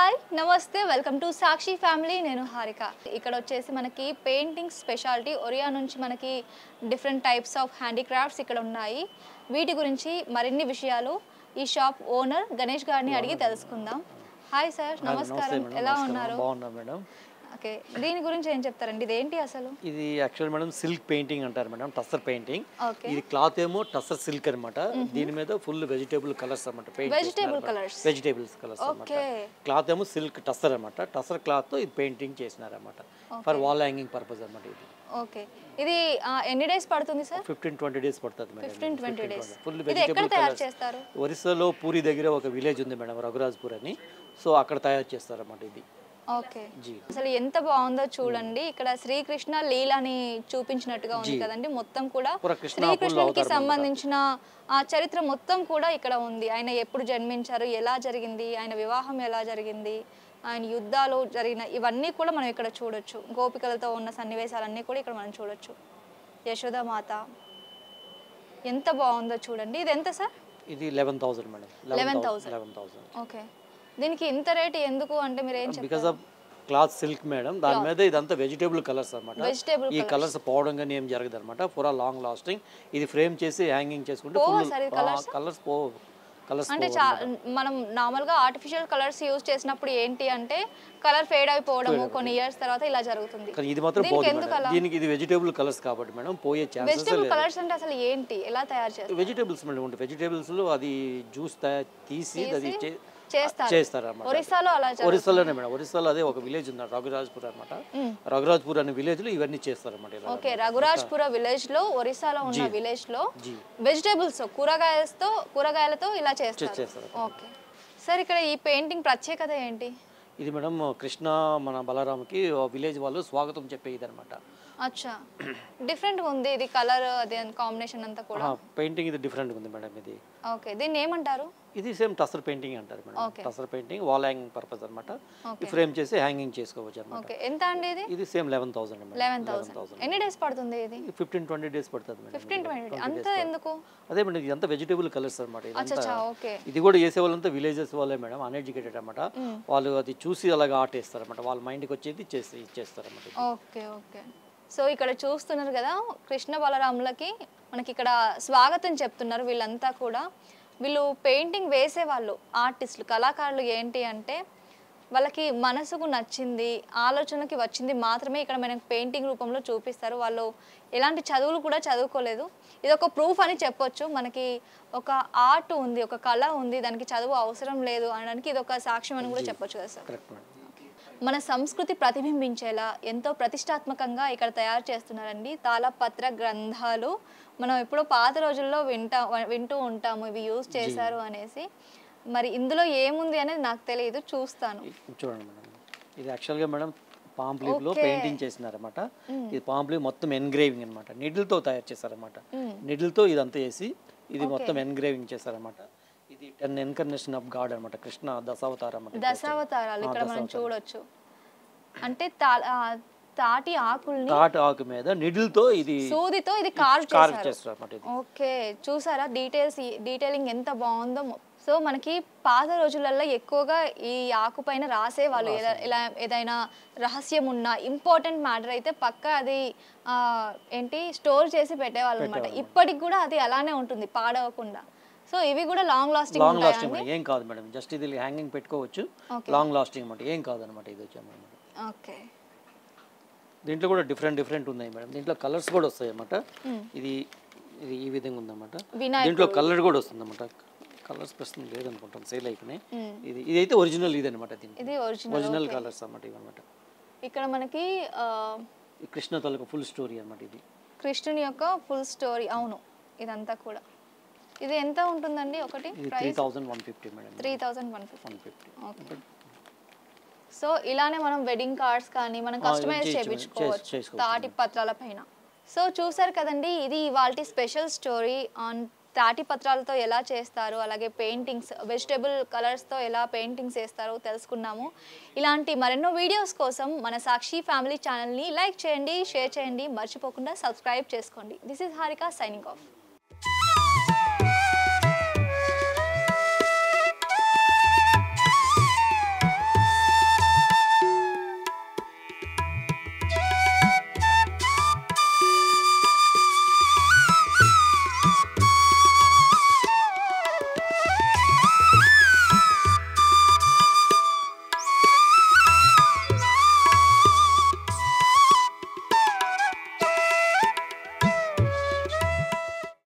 hi నమస్తే welcome to Sakshi family నేను హారిక ఇక్కడ వచ్చేసి మనకి పెయింటింగ్ స్పెషాలిటీ ఒరియా నుంచి మనకి డిఫరెంట్ టైప్స్ ఆఫ్ హ్యాండీక్రాఫ్ట్స్ ఇక్కడ ఉన్నాయి వీటి గురించి మరిన్ని విషయాలు ఈ షాప్ ఓనర్ గణేష్ గారిని అడిగి తెలుసుకుందాం హాయ్ సార్ నమస్కారం ఎలా ఉన్నారు బాగున్నా మేడం ఓకే దీని గురించి ఏం చెప్తారండి ఇదేంటి అసలు ఇది యాక్చువల్ మేడం సిల్క్ పెయింటింగ్ అంటారు మేడం టస్సర్ పెయింటింగ్ ఇది క్లాత్ ఏమో టస్సర్ సిల్క్ అన్నమాట దీని మీద ఫుల్ వెజిటబుల్ కలర్స్ అన్నమాట వెజిటేబుల్స్ కలర్స్ అన్నమాట క్లాత్ ఏమో సిల్క్ టస్సర్ అన్నమాట టస్సర్ క్లాత్ తో ఇది పెయింటింగ్ చేసినారు అన్నమాట ఫర్ వాల్ హ్యాంగింగ్ పర్పస్ అన్నమాట ఇది ఓకే ఇది ఎన్ని డేస్ పడుతుంది సార్ 15-20 డేస్ పడుతుంది మేడం 15-20 డేస్ ఫుల్ ఇది ఎక్కడ తయారు చేస్తారు ఒరిస్సాలో పూరి దగ్గర ఒక విలేజ్ ఉంది మేడం రఘురాజ్పూర్ అని సో అక్కడ తయారు చేస్తారు అన్నమాట ఇది ఓకే అసలు ఎంత బాగుందో చూడండి ఇక్కడ శ్రీకృష్ణ లీలని చూపించినట్టుగా ఉంది కదండి మొత్తం కూడా శ్రీకృష్ణునికి సంబంధించిన ఆ చరిత్ర మొత్తం కూడా ఇక్కడ ఉంది ఆయన ఎప్పుడు జన్మించారు ఎలా జరిగింది ఆయన వివాహం ఎలా జరిగింది ఆయన యుద్ధాలు జరిగిన ఇవన్నీ కూడా మనం ఇక్కడ చూడొచ్చు గోపికలతో ఉన్న సన్నివేశాలన్నీ కూడా ఇక్కడ మనం చూడొచ్చు యశోదామాత ఎంత బాగుందో చూడండి ఇది ఎంత సార్ ఇది 11,000 మేడం 11,000 ఓకే దీనికి ఇంత రేట్ ఎందుకు అంటే మీరు ఏం చెప్తారు because of cloth silk madam దాని మీద ఇదంతా వెజిటేబుల్ కలర్స్ అన్నమాట ఈ కలర్స్ పోవడం గానీ ఏం జరగదు అన్నమాట పూరా లాంగ్ లాస్టింగ్ ఇది ఫ్రేమ్ చేసి హ్యాంగింగ్ చేసుకుంటే కలర్స్ కలర్స్ అంటే మనం నార్మల్ గా ఆర్టిఫిషియల్ కలర్స్ యూస్ చేసినప్పుడు ఏంటి అంటే కలర్ ఫేడ్ అయిపోవడము కొన్ని ఇయర్స్ తర్వాత ఇలా జరుగుతుంది ఇది మాత్రం పోదు దీనికి ఇది వెజిటేబుల్ కలర్స్ కాబట్టి మేడం పోయే ఛాన్సెస్ వెజిటేబుల్ కలర్స్ అంటే అసలు ఏంటి ఎలా తయారు చేస్తారు వెజిటేబుల్స్ మేడం ఉంటాయి వెజిటేబుల్స్ లో అది జ్యూస్ తీసి అది చేస్తారు ఒరిస్సాలో అలా ఒరిస్సాలోనే మేడం ఒరిస్సాలో అదే ఒక విలేజ్ ఉంది రఘురాజ్పూర్ అన్నమాట రఘురాజ్పూర్ అనే విలేజ్ లో ఇవన్నీ చేస్తారు అన్నమాట ఓకే రఘురాజ్పుర విలేజ్ లో ఒరిస్సాలో ఉన్న విలేజ్ లో వెజిటేబుల్స్ కూరగాయలతో ఇలా చేస్తారు ఓకే సార్ ఇక్కడ ఈ పెయింటింగ్ ప్రత్యేకత ఏంటి ఇది మేడం కృష్ణ మన బలరాంకి విలేజ్ వాళ్ళు స్వాగతం చెప్పే ఇది అన్నమాట అచ్చా డిఫరెంట్ ఉంది ఇది కలర్ అదే కాంబినేషన్ అంతా కూడా పెయింటింగ్ ఇది డిఫరెంట్ ఉంది మేడం ఇది ఓకే దీన్ని ఏమంటారు ఇది సేమ్ టస్సర్ పెయింటింగ్ అంటారు madam tussar painting wall hanging purpose అన్నమాట ఈ ఫ్రేమ్ చేసి హ్యాంగింగ్ చేసుకోవచ్చు అన్నమాట ఓకే ఎంత అండి ఇది ఇది సేమ్ 11,000 మేడం 11,000 ఎన్ని డేస్ పడుతుంది ఇది 15-20 డేస్ పడుతుంది మేడం 15-20 అంత ఎందుకు అదే మేడం ఇది అంతా వెజిటబుల్ కలర్స్ అన్నమాట అచ్చా ఓకే ఇది కూడా చేసే వాళ్ళంతా విలేజెస్ వాళ్ళే మేడం అన్ఎడ్యుకేటెడ్ అన్నమాట వాళ్ళు అది చూసి అలాగా ఆర్ట్ వేస్తారు అన్నమాట వాళ్ళ మైండ్కి వచ్చేది చేస్తారు అన్నమాట ఓకే ఓకే సో ఇక్కడ చూస్తున్నారు కదా కృష్ణ బలరాములకి మనకి ఇక్కడ స్వాగతం చెప్తున్నారు వీళ్ళంతా కూడా వీళ్ళు పెయింటింగ్ వేసేవాళ్ళు ఆర్టిస్టులు కళాకారులు ఏంటి అంటే వాళ్ళకి మనసుకు నచ్చింది ఆలోచనకి వచ్చింది మాత్రమే ఇక్కడ మనకి పెయింటింగ్ రూపంలో చూపిస్తారు వాళ్ళు ఎలాంటి చదువులు కూడా చదువుకోలేదు ఇది ఒక ప్రూఫ్ అని చెప్పొచ్చు మనకి ఒక ఆర్ట్ ఉంది ఒక కళ ఉంది దానికి చదువు అవసరం లేదు అనడానికి ఇది ఒక సాక్ష్యం అని కూడా చెప్పొచ్చు కదా సార్ మన సంస్కృతి ప్రతిబింబించేలా ఎంతో ప్రతిష్టాత్మకంగా ఇక్కడ తయారు చేస్తున్నారండి తాళపత్ర గ్రంథాలు మనం ఎప్పుడో పాత రోజుల్లో వింటూ ఉంటాము ఇవి యూజ్ చేశారు అనేసి మరి ఇందులో ఏముంది అనేది నాకు తెలియదు చూస్తాను చూడండి మేడం ఇది యాక్చువల్గా మేడం పాంప్లీవ్ లో పెయింటింగ్ చేసినారన్నమాట ఇది పాంప్లీవ్ మొత్తం ఎన్గ్రేవింగ్ అన్నమాట నిడిల్ తో తయారు చేశారన్నమాట నిడిల్ తో ఇదంతా వేసి ఇది మొత్తం ఎన్గ్రేవింగ్ చేశారన్నమాట ఇది 10 ఇన్కర్నేషన్ ఆఫ్ గాడ్ అన్నమాట కృష్ణ దశావతారం దశావతారాలు ఇక్కడ మనం చూడొచ్చు అంటే తాటి ఆకు మీద నిడిల్ తో ఇది సూదితో ఇది కార్వ్ చేస్తారు ఓకే చూసారా డీటెయిలింగ్ ఎంత బాగుందో సో మనకి పాత రోజులలో ఎక్కువగా ఈ ఆకు పైన రాసేవాళ్ళు ఇలా ఏదైనా రహస్యం ఉన్నా ఇంపార్టెంట్ మ్యాటర్ అయితే పక్కా అది ఏంటి స్టోర్ చేసి పెట్టేవాళ్ళు అనమాట ఇప్పటికి కూడా అది అలానే ఉంటుంది పాడవకుండా సో ఇవి కూడా లాంగ్ లాస్టింగ్ ఏం కాదు మేడం జస్ట్ ఇది హ్యాంగింగ్ పెట్టుకోవచ్చు లాంగ్ లాస్టింగ్ అన్నమాట ఏం కాదు అనమాట ఇది వచ్చామన్నమాట ఓకే దీంట్లో కూడా డిఫరెంట్ ఉన్నాయి మేడం దీంట్లో కలర్స్ కూడా వస్తాయి అన్నమాట ఇది ఈ విధంగా ఉందన్నమాట దీంట్లో కలర్ కూడా వస్తుంది అన్నమాట కలర్స్ ప్రస్తుతం లేదనుకుంటాం సేల్ అయిపోయినాయి ఇదైతే ఒరిజినల్ ఇది అనమాట ఇది ఒరిజినల్ కలర్స్ అన్నమాట ఇవన్నమాట ఇక్కడ మనకి కృష్ణ తాలూకా ఫుల్ స్టోరీ అన్నమాట ఇది కృష్ణుని యొక్క ఫుల్ స్టోరీ అవును ఇదంతా కూడా ఇది ఎంత ఉంటుందండి ఒకటి 3,150 మేడం 3,150 సో ఇలానే మనం వెడ్డింగ్ కార్డ్స్ కానీ మనం కస్టమైజ్ చేయించుకోవచ్చు తాటి పత్రాల పైన సో చూసారు కదండి ఇది ఇవాల్టి స్పెషల్ స్టోరీ ఆన్ తాటి పత్రాలతో ఎలా చేస్తారు అలాగే పెయింటింగ్స్ వెజిటబుల్ కలర్స్తో ఎలా పెయింటింగ్స్ వేస్తారో తెలుసుకున్నాము ఇలాంటి మరెన్నో వీడియోస్ కోసం మన సాక్షి ఫ్యామిలీ ఛానల్ని లైక్ చేయండి షేర్ చేయండి మర్చిపోకుండా సబ్స్క్రైబ్ చేసుకోండి this is Harika signing off